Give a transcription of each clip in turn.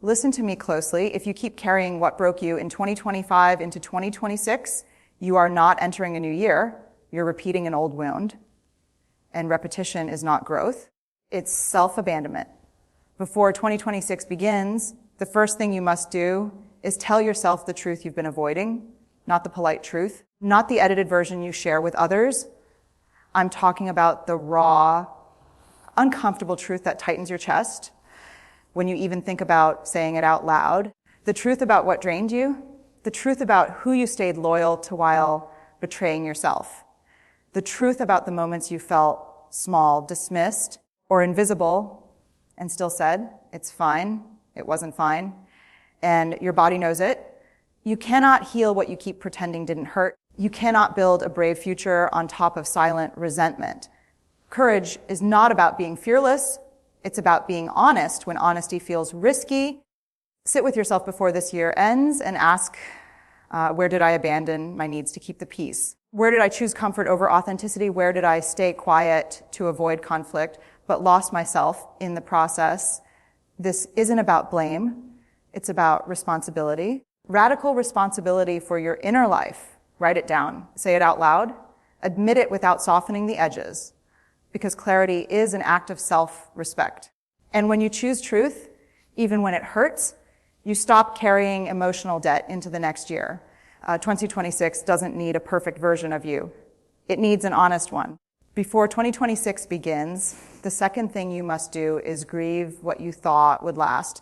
Listen to me closely. If you keep carrying what broke you in 2025 into 2026, you are not entering a new year. You're repeating an old wound. And repetition is not growth. It's self-abandonment. Before 2026 begins, the first thing you must do is tell yourself the truth you've been avoiding, not the polite truth, not the edited version you share with others. I'm talking about the raw, uncomfortable truth that tightens your chest when you even think about saying it out loud. The truth about what drained you, the truth about who you stayed loyal to while betraying yourself, the truth about the moments you felt small, dismissed, or invisible, and still said, it's fine, it wasn't fine, and your body knows it. You cannot heal what you keep pretending didn't hurt. You cannot build a brave future on top of silent resentment. Courage is not about being fearless. It's about being honest when honesty feels risky. Sit with yourself before this year ends and ask, where did I abandon my needs to keep the peace? Where did I choose comfort over authenticity? Where did I stay quiet to avoid conflict, but lost myself in the process? This isn't about blame. It's about responsibility. Radical responsibility for your inner life. Write it down. Say it out loud. Admit it without softening the edges, because clarity is an act of self-respect. And when you choose truth, even when it hurts, you stop carrying emotional debt into the next year. 2026 doesn't need a perfect version of you. It needs an honest one. Before 2026 begins, the second thing you must do is grieve what you thought would last.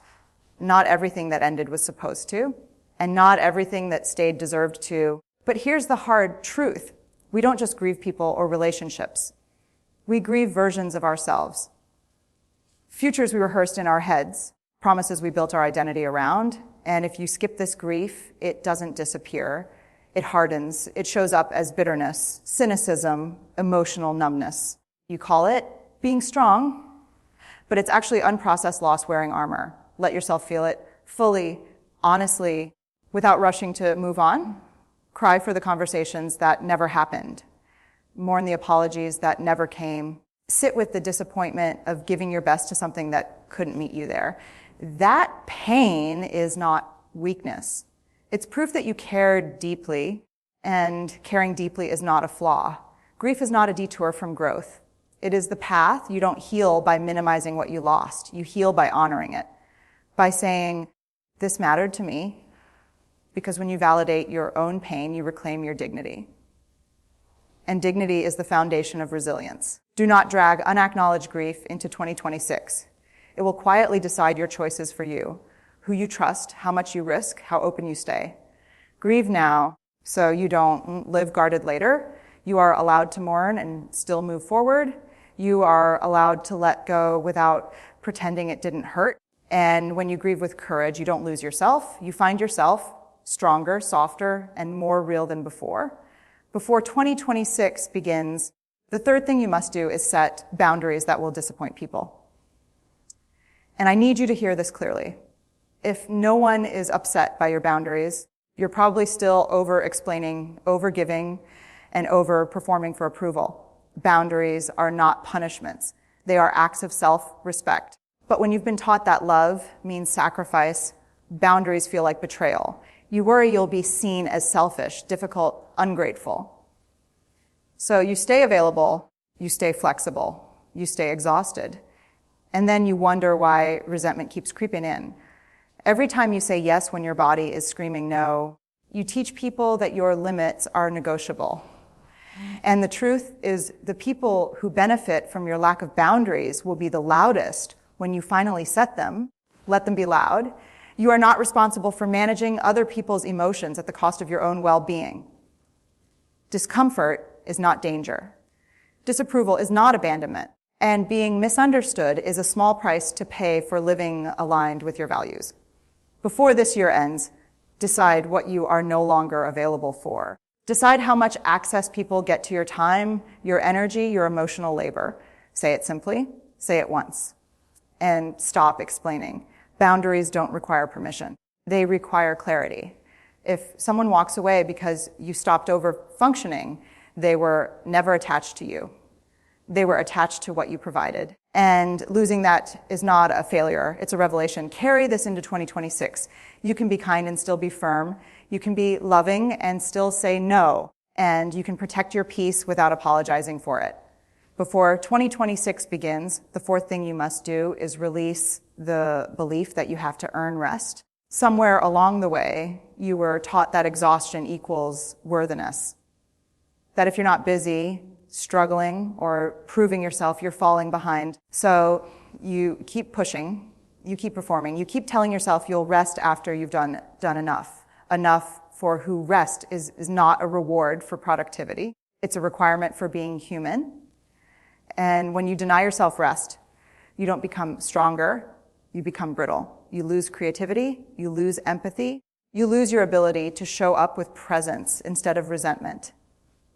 Not everything that ended was supposed to, and not everything that stayed deserved to. But here's the hard truth. We don't just grieve people or relationships. We grieve versions of ourselves. Futures we rehearsed in our heads, promises we built our identity around, and if you skip this grief, it doesn't disappear. It hardens. It shows up as bitterness, cynicism, emotional numbness. You call it being strong, but it's actually unprocessed loss wearing armor. Let yourself feel it fully, honestly, without rushing to move on. Cry for the conversations that never happened. Mourn the apologies that never came. Sit with the disappointment of giving your best to something that couldn't meet you there. That pain is not weakness. It's proof that you cared deeply, and caring deeply is not a flaw. Grief is not a detour from growth. It is the path. You don't heal by minimizing what you lost. You heal by honoring it, by saying, this mattered to me, because when you validate your own pain, you reclaim your dignity. And dignity is the foundation of resilience. Do not drag unacknowledged grief into 2026. It will quietly decide your choices for you, who you trust, how much you risk, how open you stay. Grieve now so you don't live guarded later. You are allowed to mourn and still move forward. You are allowed to let go without pretending it didn't hurt. And when you grieve with courage, you don't lose yourself. You find yourself stronger, softer, and more real than before. Before 2026 begins, the third thing you must do is set boundaries that will disappoint people. And I need you to hear this clearly. If no one is upset by your boundaries, you're probably still over-explaining, over-giving, and over-performing for approval. Boundaries are not punishments. They are acts of self-respect. But when you've been taught that love means sacrifice, boundaries feel like betrayal. You worry you'll be seen as selfish, difficult, ungrateful. So you stay available, you stay flexible, you stay exhausted. And then you wonder why resentment keeps creeping in. Every time you say yes when your body is screaming no, you teach people that your limits are negotiable. And the truth is, the people who benefit from your lack of boundaries will be the loudest when you finally set them. Let them be loud. You are not responsible for managing other people's emotions at the cost of your own well-being. Discomfort is not danger. Disapproval is not abandonment. And being misunderstood is a small price to pay for living aligned with your values. Before this year ends, decide what you are no longer available for. Decide how much access people get to your time, your energy, your emotional labor. Say it simply, say it once, and stop explaining. Boundaries don't require permission. They require clarity. If someone walks away because you stopped over-functioning, they were never attached to you. They were attached to what you provided. And losing that is not a failure. It's a revelation. Carry this into 2026. You can be kind and still be firm. You can be loving and still say no. And you can protect your peace without apologizing for it. Before 2026 begins, the fourth thing you must do is release the belief that you have to earn rest. Somewhere along the way, you were taught that exhaustion equals worthiness. That if you're not busy, struggling, or proving yourself, you're falling behind. So you keep pushing, you keep performing, you keep telling yourself you'll rest after you've done enough. Enough for who rest is not a reward for productivity. It's a requirement for being human. And when you deny yourself rest, you don't become stronger, you become brittle. You lose creativity, you lose empathy, you lose your ability to show up with presence instead of resentment.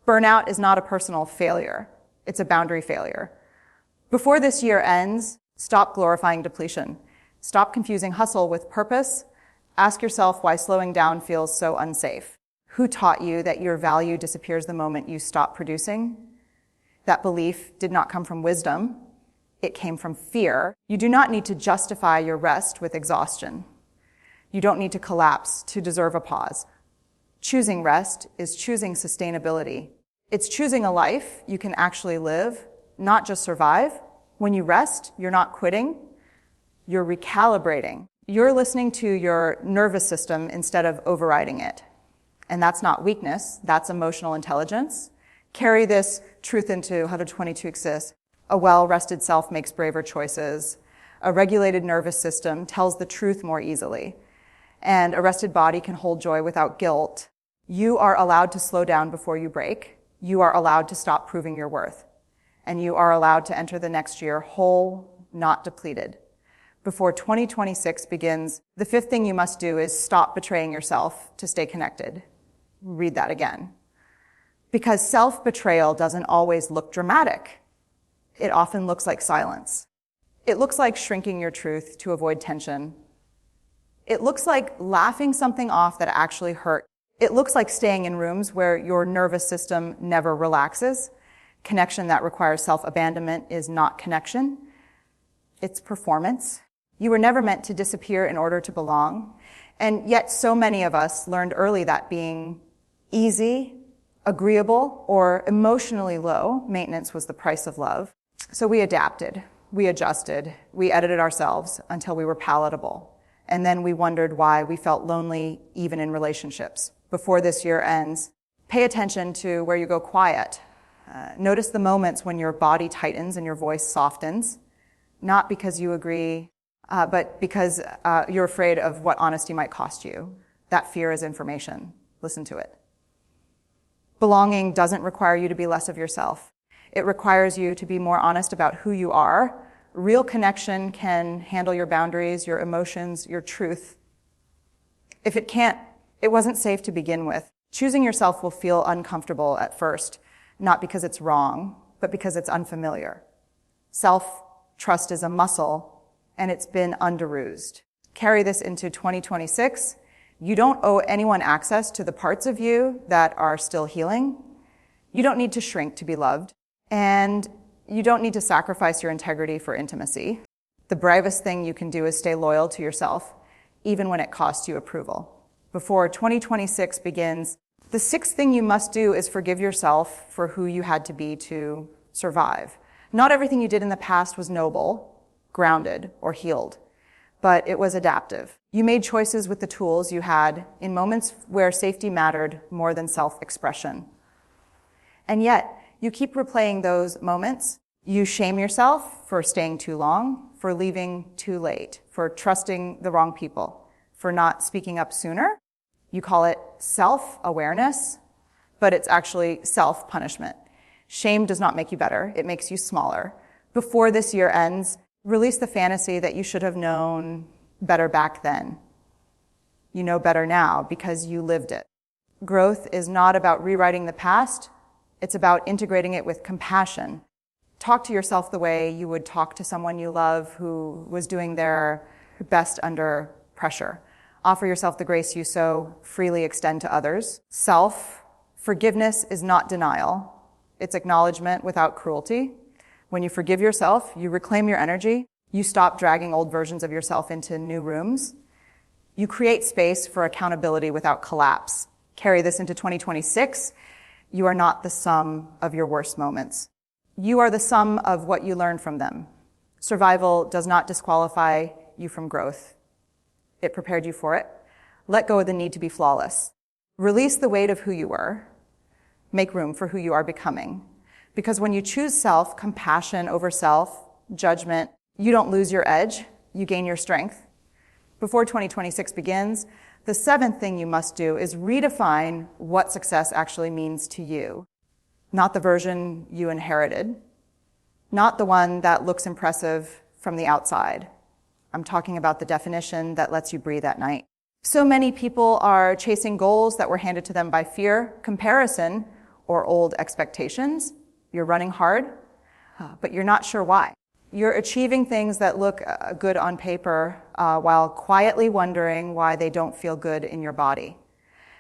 Burnout is not a personal failure, it's a boundary failure. Before this year ends, stop glorifying depletion. Stop confusing hustle with purpose. Ask yourself why slowing down feels so unsafe. Who taught you that your value disappears the moment you stop producing? That belief did not come from wisdom. It came from fear. You do not need to justify your rest with exhaustion. You don't need to collapse to deserve a pause. Choosing rest is choosing sustainability. It's choosing a life you can actually live, not just survive. When you rest, you're not quitting. You're recalibrating. You're listening to your nervous system instead of overriding it. And that's not weakness, that's emotional intelligence. Carry this truth into how to 22 A well-rested self makes braver choices. A regulated nervous system tells the truth more easily. And a rested body can hold joy without guilt. You are allowed to slow down before you break. You are allowed to stop proving your worth. And you are allowed to enter the next year whole, not depleted. Before 2026 begins, the fifth thing you must do is stop betraying yourself to stay connected. Read that again. Because self-betrayal doesn't always look dramatic. It often looks like silence. It looks like shrinking your truth to avoid tension. It looks like laughing something off that actually hurt. It looks like staying in rooms where your nervous system never relaxes. Connection that requires self-abandonment is not connection. It's performance. You were never meant to disappear in order to belong. And yet so many of us learned early that being easy, agreeable, or emotionally low maintenance was the price of love. So we adapted, we adjusted, we edited ourselves until we were palatable. And then we wondered why we felt lonely even in relationships. Before this year ends, pay attention to where you go quiet. Notice the moments when your body tightens and your voice softens, not because you agree, but because you're afraid of what honesty might cost you. That fear is information. Listen to it. Belonging doesn't require you to be less of yourself. It requires you to be more honest about who you are. Real connection can handle your boundaries, your emotions, your truth. If it can't, it wasn't safe to begin with. Choosing yourself will feel uncomfortable at first, not because it's wrong, but because it's unfamiliar. Self-trust is a muscle, and it's been under-used. Carry this into 2026. You don't owe anyone access to the parts of you that are still healing. You don't need to shrink to be loved. And you don't need to sacrifice your integrity for intimacy. The bravest thing you can do is stay loyal to yourself, even when it costs you approval. Before 2026 begins, the sixth thing you must do is forgive yourself for who you had to be to survive. Not everything you did in the past was noble, grounded, or healed, but it was adaptive. You made choices with the tools you had in moments where safety mattered more than self-expression. And yet, you keep replaying those moments. You shame yourself for staying too long, for leaving too late, for trusting the wrong people, for not speaking up sooner. You call it self-awareness, but it's actually self-punishment. Shame does not make you better. It makes you smaller. Before this year ends, release the fantasy that you should have known better back then. You know better now because you lived it. Growth is not about rewriting the past. It's about integrating it with compassion. Talk to yourself the way you would talk to someone you love who was doing their best under pressure. Offer yourself the grace you so freely extend to others. Self-forgiveness is not denial. It's acknowledgement without cruelty. When you forgive yourself, you reclaim your energy, you stop dragging old versions of yourself into new rooms, you create space for accountability without collapse. Carry this into 2026. You are not the sum of your worst moments. You are the sum of what you learn from them. Survival does not disqualify you from growth. It prepared you for it. Let go of the need to be flawless. Release the weight of who you were. Make room for who you are becoming. Because when you choose self, compassion over self, judgment, you don't lose your edge, you gain your strength. Before 2026 begins, the seventh thing you must do is redefine what success actually means to you. Not the version you inherited, not the one that looks impressive from the outside. I'm talking about the definition that lets you breathe at night. So many people are chasing goals that were handed to them by fear, comparison, or old expectations. You're running hard, but you're not sure why. You're achieving things that look good on paper while quietly wondering why they don't feel good in your body.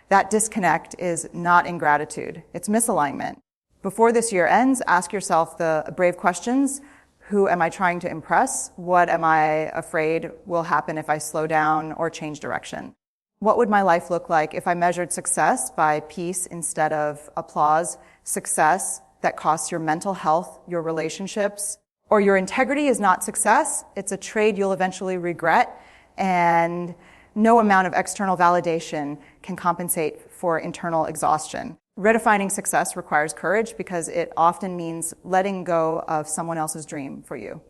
That disconnect is not ingratitude, it's misalignment. Before this year ends, ask yourself the brave questions. Who am I trying to impress? What am I afraid will happen if I slow down or change direction? What would my life look like if I measured success by peace instead of applause? Success that costs your mental health, your relationships, or your integrity is not success. It's a trade you'll eventually regret, and no amount of external validation can compensate for internal exhaustion. Redefining success requires courage because it often means letting go of someone else's dream for you.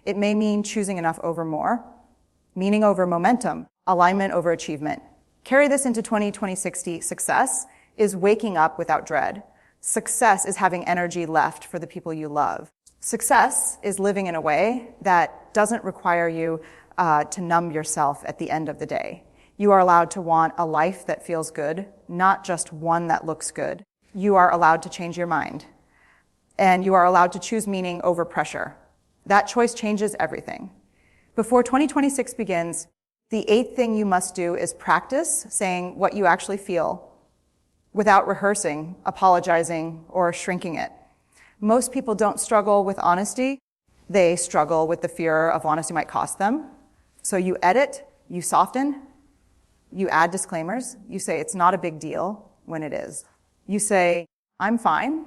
It may mean choosing enough over more, meaning over momentum, alignment over achievement. Carry this into 2026. Success is waking up without dread. Success is having energy left for the people you love. Success is living in a way that doesn't require you to numb yourself at the end of the day. You are allowed to want a life that feels good, not just one that looks good. You are allowed to change your mind. And you are allowed to choose meaning over pressure. That choice changes everything. Before 2026 begins, the eighth thing you must do is practice saying what you actually feel without rehearsing, apologizing, or shrinking it. Most people don't struggle with honesty. They struggle with the fear of honesty might cost them. So you edit, you soften, you add disclaimers. You say it's not a big deal when it is. You say, I'm fine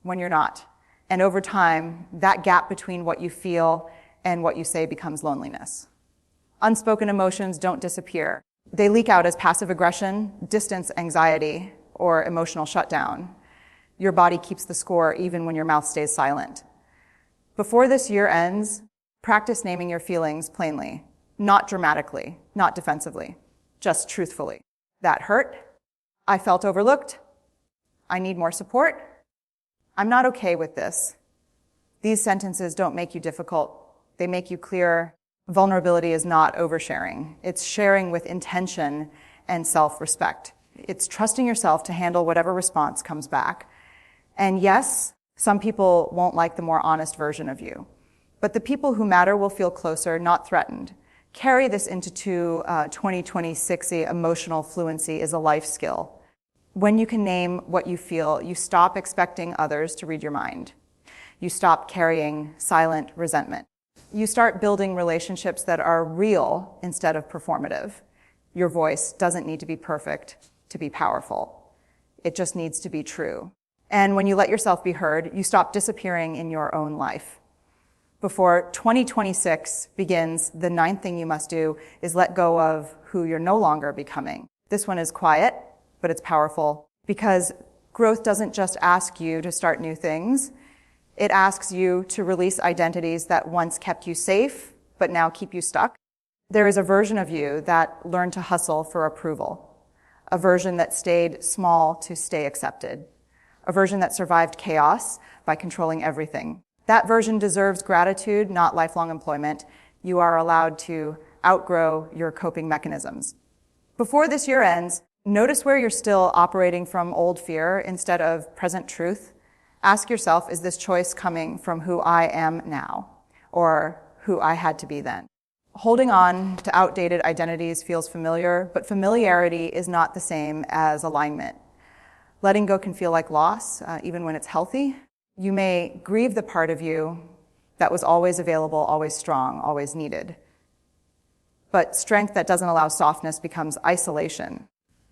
when you're not. And over time, that gap between what you feel and what you say becomes loneliness. Unspoken emotions don't disappear. They leak out as passive aggression, distance anxiety, or emotional shutdown. Your body keeps the score even when your mouth stays silent. Before this year ends, practice naming your feelings plainly, not dramatically, not defensively, just truthfully. That hurt. I felt overlooked. I need more support. I'm not okay with this. These sentences don't make you difficult. They make you clear. Vulnerability is not oversharing. It's sharing with intention and self-respect. It's trusting yourself to handle whatever response comes back. And yes, some people won't like the more honest version of you. But the people who matter will feel closer, not threatened. Carry this into 2026. Emotional fluency is a life skill. When you can name what you feel, you stop expecting others to read your mind. You stop carrying silent resentment. You start building relationships that are real instead of performative. Your voice doesn't need to be perfect to be powerful. It just needs to be true. And when you let yourself be heard, you stop disappearing in your own life. Before 2026 begins, the ninth thing you must do is let go of who you're no longer becoming. This one is quiet, but it's powerful because growth doesn't just ask you to start new things. It asks you to release identities that once kept you safe, but now keep you stuck. There is a version of you that learned to hustle for approval, a version that stayed small to stay accepted, a version that survived chaos by controlling everything. That version deserves gratitude, not lifelong employment. You are allowed to outgrow your coping mechanisms. Before this year ends, notice where you're still operating from old fear instead of present truth. Ask yourself, is this choice coming from who I am now or who I had to be then? Holding on to outdated identities feels familiar, but familiarity is not the same as alignment. Letting go can feel like loss, even when it's healthy. You may grieve the part of you that was always available, always strong, always needed. But strength that doesn't allow softness becomes isolation.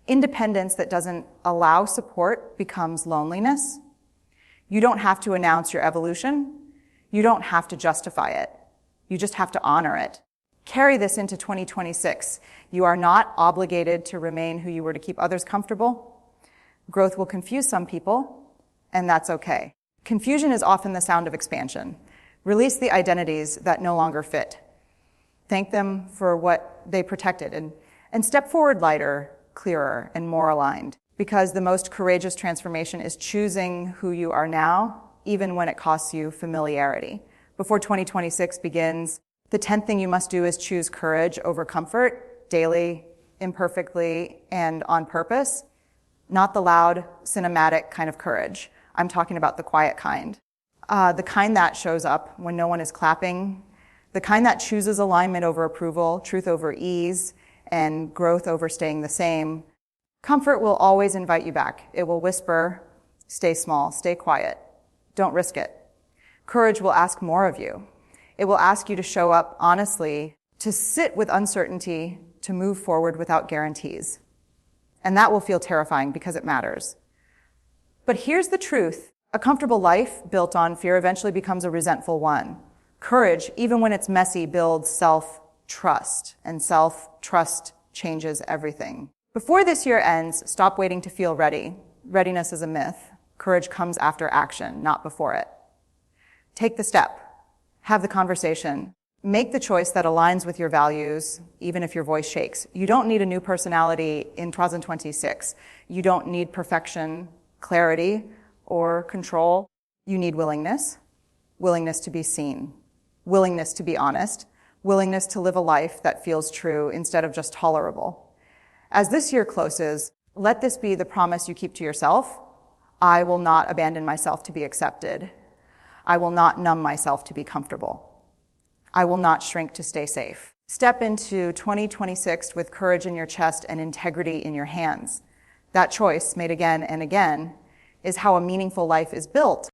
Independence that doesn't allow support becomes loneliness. You don't have to announce your evolution. You don't have to justify it. You just have to honor it. Carry this into 2026. You are not obligated to remain who you were to keep others comfortable. Growth will confuse some people, and that's okay. Confusion is often the sound of expansion. Release the identities that no longer fit. Thank them for what they protected, and step forward lighter, clearer, and more aligned. Because the most courageous transformation is choosing who you are now, even when it costs you familiarity. Before 2026 begins, the 10th thing you must do is choose courage over comfort, daily, imperfectly, and on purpose. Not the loud, cinematic kind of courage. I'm talking about the quiet kind. The kind that shows up when no one is clapping. The kind that chooses alignment over approval, truth over ease, and growth over staying the same. Comfort will always invite you back. It will whisper, stay small, stay quiet. Don't risk it. Courage will ask more of you. It will ask you to show up honestly, to sit with uncertainty, to move forward without guarantees. And that will feel terrifying because it matters. But here's the truth. A comfortable life built on fear eventually becomes a resentful one. Courage, even when it's messy, builds self-trust, and self-trust changes everything. Before this year ends, stop waiting to feel ready. Readiness is a myth. Courage comes after action, not before it. Take the step. Have the conversation. Make the choice that aligns with your values, even if your voice shakes. You don't need a new personality in 2026. You don't need perfection, clarity, or control. You need willingness. Willingness to be seen. Willingness to be honest. Willingness to live a life that feels true instead of just tolerable. As this year closes, let this be the promise you keep to yourself. I will not abandon myself to be accepted. I will not numb myself to be comfortable. I will not shrink to stay safe. Step into 2026 with courage in your chest and integrity in your hands. That choice, made again and again, is how a meaningful life is built.